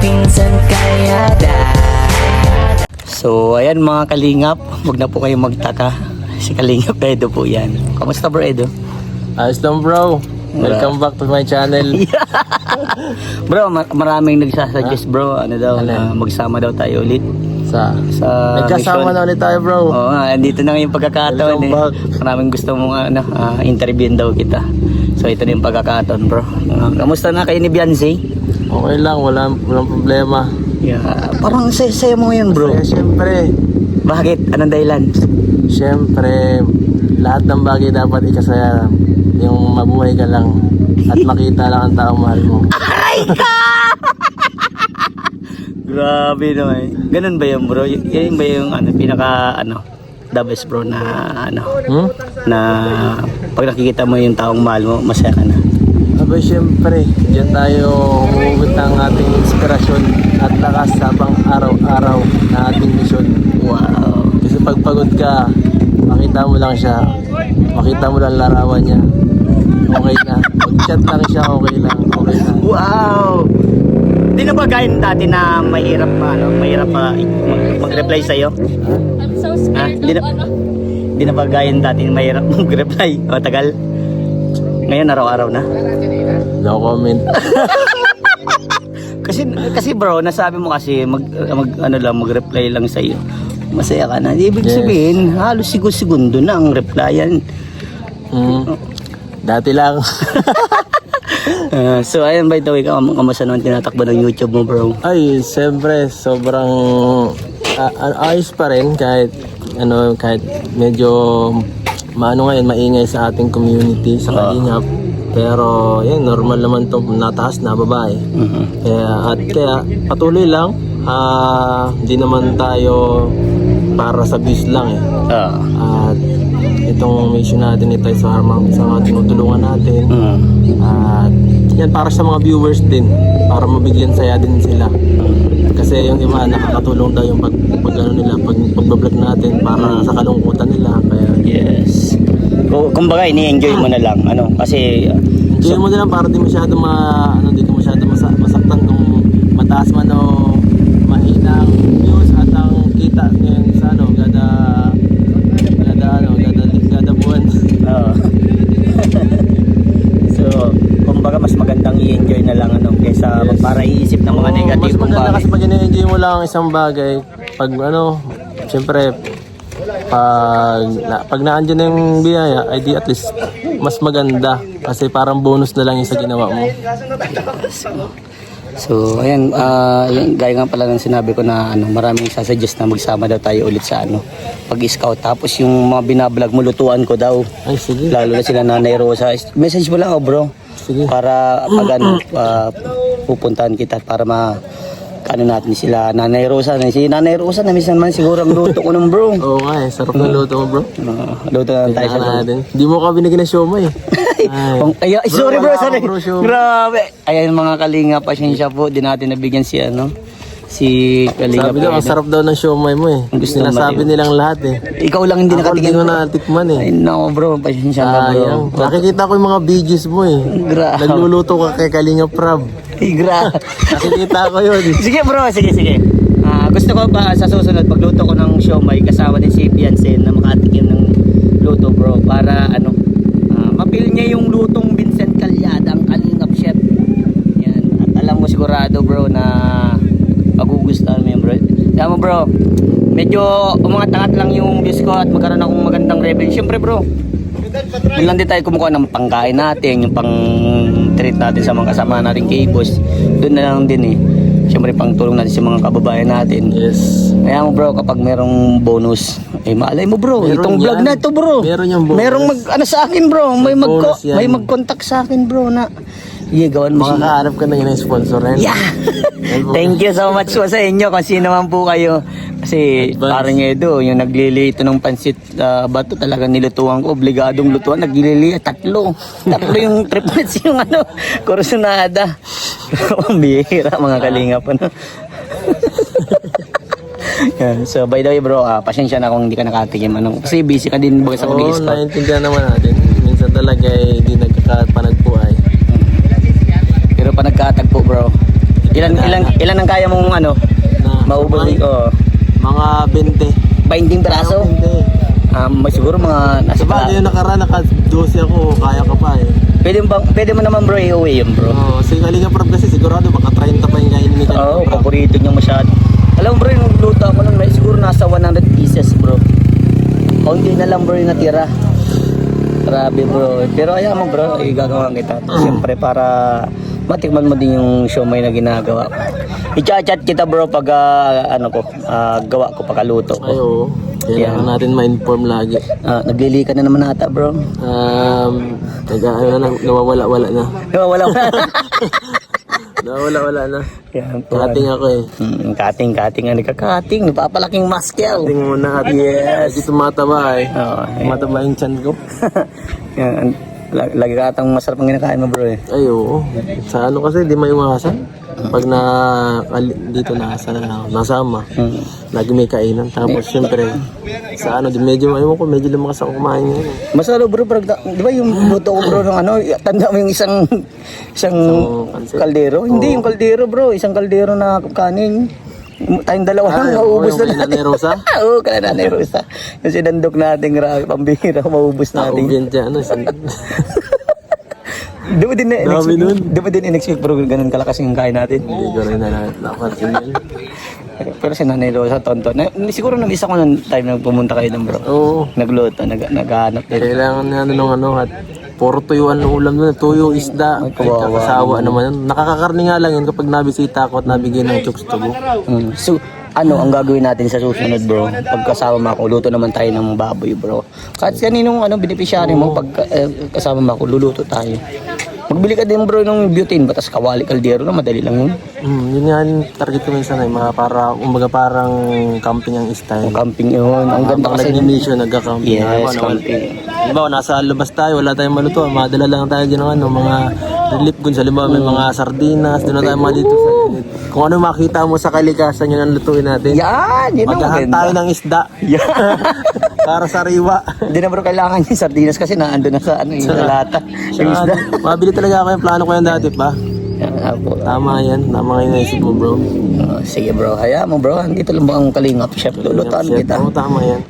pinsan kaya So ayan mga kalingap, huwag na po kayong magtaka. Si Kalingap Edo po yan. Kamusta bro Edo? Ayos lang bro. Welcome back to my channel. Bro, maraming nagsasuggest bro, ano daw, na magsama daw tayo ulit sa Nagkasama mission. na ulit tayo bro. Oo nga, andito na yung pagkakataon Welcome back. Maraming gusto mong interviewin daw kita. So ito na yung pagkakataon bro. Kamusta na kayo ni Beyonce? Okay lang, walang problema. Yeah, parang saya mo ngayon bro. Kaya syempre, Bakit? Anong dahilan? syempre, lahat ng bagay dapat ikasaya. Yung mabuhay ka lang at makita lang ang taong mahal mo. Aray ka! Grabe naman. Ganun ba yun bro? Yan ba yung pinaka the best bro na na pag nakikita mo yung taong mahal mo, masaya ka na? Aba syempre, diyan tayo humugot ng ating inspirasyon at lakas habang araw-araw na ating misyon. Wow. Kasi pag pagod ka, makita mo lang siya, makita mo lang larawan niya, okay na. Mag-chat lang siya, okay na. Wow! Di na ba gayon dati na mahirap mag-reply sa'yo? I'm so scared Di na ba gayon dati na mahirap mag-reply? O tagal? Ngayon araw-araw na? No comment. Kasi bro, nasabi mo kasi mag-reply lang sa iyo. Masaya ka na. Ibig sabihin, halos segundo na ang replyan. Dati lang. So ayun, by the way, kamusta naman tinatakbo ng YouTube mo bro? Ay, siyempre, sobrang ayos pa rin kahit medyo ngayon, maingay sa ating community, sa Kalingap. Pero yan, normal naman to, nataas na babae. Kaya patuloy lang. Hindi naman tayo para sa views lang At itong mission natin, ito sa mga tinutulungan natin. At yan, para sa mga viewers din, para mabigyan saya din sila. Kasi yung iba nakakatulong daw yung pagbablog natin para sa kalungkutan nila. Kaya Yes. Kumbaga, ini-enjoy mo na lang. Kasi enjoy mo na lang para di masyado di ka masyado masaktan kung mataas man o mahina ang views at ang kita ngayon sa kada buwan. So, kumbaga mas magandang i-enjoy na lang kaysa para iisip ng mga negative. Mas maganda kasi pag i-enjoy mo lang ang isang bagay, pag syempre pag naandyan na yung biyaya, ay di at least mas maganda kasi parang bonus na lang yung sa ginawa mo. So, ayan, gaya nga pala ng sinabi ko na maraming sasuggest na magsama daw tayo ulit sa pag-scout. Tapos yung mga binablog mo, lutuan ko daw. Ay, sige. Lalo na sila Nanay Rosa. Message mo lang ako bro. Sige. Para pag pupuntahan kita para natin sila Nanay Rosa. Si Nanay Rosa na minsan man siguro ang luto ko ng bro. Oo nga sarap ng luto mo bro. Luto na tayo sa natin. Hindi mo ka binigyan ng siomay. Ay, sorry bro, sorry. Bro, Grabe. Ayan mga kalinga, pasensya po. Di natin nabigyan si Kalinga. Sabi daw, ang sarap daw ng siomay mo Gusto Sinasabi nilang lahat Ikaw lang hindi Ako nakatingin. hindi ko natikman Ay nako bro, pasensya na bro. Nakikita ko yung mga videos mo Grabe. Nagluluto ka kay Kalinga Prab. Grabe. Nakikita ko yun. Sige bro, sige. Gusto ko pa sa susunod pagluto ko ng siomay kasama din si Beyonce na makatikim ng luto bro para mapil niya yung lutong Vincent Calyada, ang Kalingap chef. Yan. At alam mo sigurado bro na magugustuhan mo yun bro. Kaya mo bro, medyo umangat-angat lang yung views ko at magkaroon akong magandang revenue. Siyempre bro, doon lang din tayo kumukuha ng pangkain natin, yung pang treat natin sa mga kasama natin kay boss. Doon na lang din Siyempre pang tulong natin sa mga kababayan natin. Yes. Kaya mo bro, kapag merong bonus, malay mo bro, Meron itong vlog yan. na ito bro. Meron yung bonus. Merong sa akin bro, may bonus yan. may mag-contact sa akin bro na gawan mo siya. Makakaharap ka na yun ng sponsor rin. Yeah. Thank you so much po sa inyo kung sino man po kayo. Kasi parang Edo, yung naglilito ng pansit bato talaga nilutuan ko. Obligadong lutuan, naglilito. Tatlo yung triplets yung kursunada. Bihira mga kalingap. Yan. So by the way bro, pasensya na kung hindi ka nakatikim. Kasi busy ka din sa pag-i-scout. Oo, naiintindihan naman natin. Minsan talaga hindi nagkakapanagpuay. Pero pa nagkatagpo bro. Ilang Ilan ang kaya mong ano? Maubos ko. Mga 20. 20 peraso? 20. Siguro mga nasa Diba, yung nakaraan, naka-12 ako, kaya ka pa eh. Pwede mo naman bro i-uwi yun bro. Oo, si Kalinga Prab kasi sigurado baka 30 pa yung kainin ni Oo, Kalinga Prab. paborito niya masyado. Alam mo bro, yung luto ako nun, may siguro nasa 100 pieces bro. Kaunti na lang bro yung natira. Grabe bro. Pero ayaw mo bro, gagawin kita. Siyempre para matikman mo din yung siomay na ginagawa ko. I-chat kita bro pag gawa ko, pagkaluto ko. Ay, oo. Kailangan natin ma-inform lagi. Naglili ka na naman ata bro. Nawawala-wala na. Wala. Nawawala-wala na. Yan po. Kating ako eh. Kating. Nagkakating. Napapalaking muscle. Kating muna at Yes. hindi tumataba eh. Oo. Tumataba yung chan ko. Yan. Lagi ka atang masarap ang kinakain mo bro eh. Ay, oo. Sa ano kasi, di maiwasan. Pag dito nasama, lagi may kainan. Tapos syempre, sa ano, medyo lumakas ako kumain ngayon. Masalo bro, di ba yung luto ko bro ng tanda mo yung isang kaldero? Hindi yung kaldero bro, isang kaldero na kanin. Tayong dalawa lang, maubos na natin. Nanay Rosa? Oo, kaya Nanay Rosa. Yung sinandok natin, grabe, pambihira, maubos natin. Ako dyan, Di ba din Dami nun. Di ba din in-expect bro, ganun kalakas yung kain natin? Hindi ko rin napansin yun. Pero si Nanay Rosa, tonto. Siguro nang isa ko nung time na pumunta kayo ng bro. Oo. Nagluto, naghahanap din. Kailangan na at puro tuyuan ng ulam doon. Tuyo, isda. kawawa. Kasawa naman yun. Nakakakarni nga lang yun kapag nabisita ako at nabigay ng chokes to go. So, ang gagawin natin sa susunod bro, pagkasama mo ako, luto naman tayo ng baboy bro. Kahit kaninong beneficiary mo, pag kasama mo ako, luluto tayo. Magbili ka din bro ng butane, batas kawali kaldero na, madali lang yun. Yun nga yung target ko minsan ay parang camping ang style. Ang camping yun, ang ganda kasi. Nag-mission, nagka-camping. Yes, camping. Diba, nasa labas tayo, wala tayong maluto. Madala lang tayo dyan ng mga relief goods. Halimbawa, may mga sardinas, doon na tayo mga dito sa gilid. Kung ano makita mo sa kalikasan yun ang lutuin natin. Yan, yun ang Maghahan maganda. tayo ng isda. Yan. Para sa riwa. Hindi na bro kailangan yung sardinas kasi naandun na sa yung lata. Yung isda. Mabili talaga ako yung plano ko yan dati pa. Yan nga po. Tama yan. Tama yung naisip mo, bro. Sige bro, hayaan mo bro. Dito lang ba ang kalingap chef? Lulutaan Chef, kita. oo, tama yan.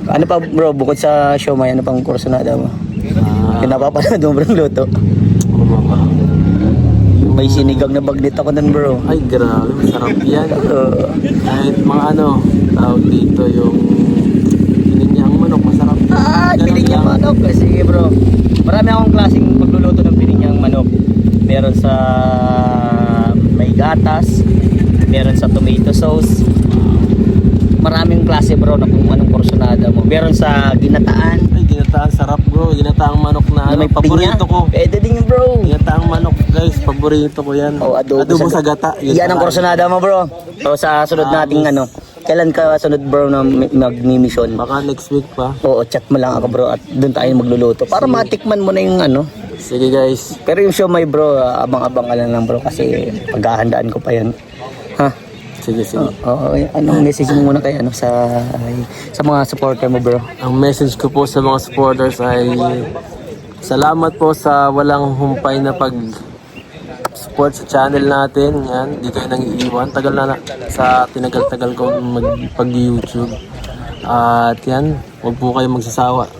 Ano pa bro, bukod sa siomay, ano pang kursunada mo? Pinapapanood mo bro ang luto. Ano ba ba? May sinigang na bagnet ako nun bro. Ay, grabe. Masarap yan. Kahit mga tawag dito yung pininyang manok, masarap. Pininyang manok. Sige bro. Marami akong klaseng pagluluto ng pininyang manok. Meron sa may gatas, meron sa tomato sauce. Maraming klase bro na kung anong kursunada mo. Meron sa ginataan. Ay, ginataan sarap bro. Ginataang manok na May paborito pinya. ko. Pwede din yun bro. Ginataang manok guys, paborito ko yan. Adobo sa gata. Yan ang kursunada mo bro. So sa sunod nating kailan ka sunod bro na magmi-mission? Baka next week pa. Oo, chat mo lang ako bro at doon tayo magluluto. Para matikman mo na yung Sige guys. Pero yung siomay bro, abang-abang ka lang bro kasi paghahandaan ko pa yan. Ha? Sige. Oo, anong message mo muna kay sa mga supporter mo bro? Ang message ko po sa mga supporters ay salamat po sa walang humpay na support sa channel natin. Yan, di kayo nang iiwan. Tagal na sa tinagal-tagal ko pag-YouTube. At yan, huwag po kayo magsasawa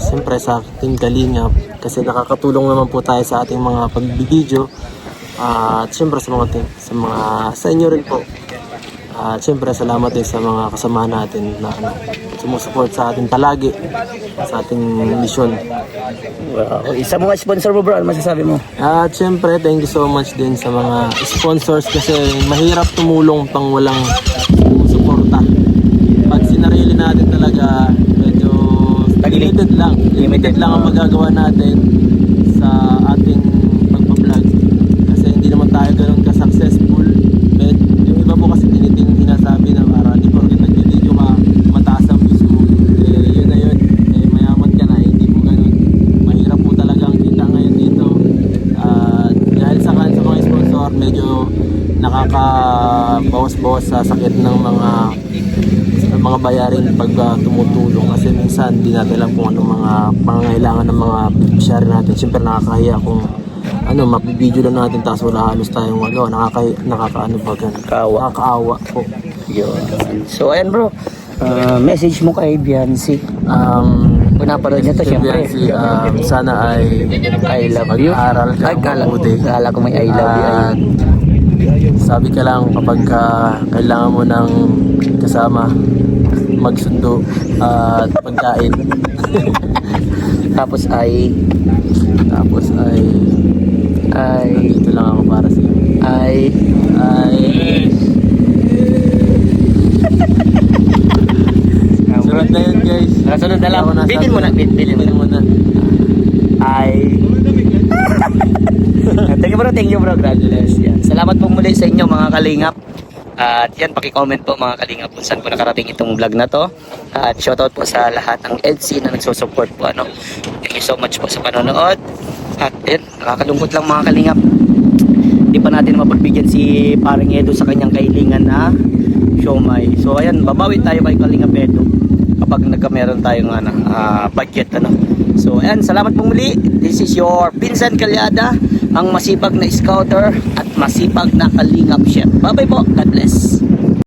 siyempre sa Team Kalingap kasi nakakatulong naman po tayo sa ating mga pagbibideo. At siyempre sa inyo rin po. At siyempre salamat din sa mga kasama natin na sumusupport sa atin palagi sa ating mission. Wow. Isa mga sponsor mo bro, ano masasabi mo? At siyempre thank you so much din sa mga sponsors kasi mahirap tumulong pang walang suporta. Pag sinarili natin talaga medyo limited lang ang magagawa natin sa ating pagpa-vlog kasi hindi naman tayo ganoon ka-successful. Yung iba po kasi sinasabi na para di porket nag-video ka mataas ang views mo, yun na yun, mayaman ka na, hindi po ganoon. Mahirap po talaga ang kita ngayon dito. Dahil sa mga sponsor medyo nakakabawas-bawas sa sakit ng mga bayarin pag tumutulong kasi minsan di natin alam kung anong mga pangangailangan ng mga beneficiary natin. Siyempre nakakahiya kung ano, mapibideo lang natin tapos wala halos tayong magawa. Nakakaano ba ganun? Nakakaawa po. Yun. So ayan bro, message mo kay Biancy. Kung napanood niya to, syempre. Sana ay I love you. mag-aral ka mabuti. Kala ko may I love you. At sabi ka lang kapag kailangan mo ng kasama, magsundo at pagkain. Tapos ay dito lang ako para sa iyo. Sunod na yun, guys. Sunod na lang. Ako nasa- Bilin mo na. Thank you bro. God bless. Yan. Salamat po muli sa inyo mga kalingap. At yan, paki-comment po mga kalingap kung saan po nakarating itong vlog na to. At shoutout po sa lahat ng EDC na nagsusupport po. Thank you so much po sa panonood. At yan, nakakalungkot lang mga kalingap. Hindi pa natin mapagbigyan si Paring Edo sa kanyang kailingan na siomay. So ayan, babawi tayo kay Kalingap Edo kapag nagkameron tayong budget. So ayan, salamat po muli. This is your Vincent Calyada, ang masipag na scouter at masipag na kalingap chef. Bye bye po. God bless.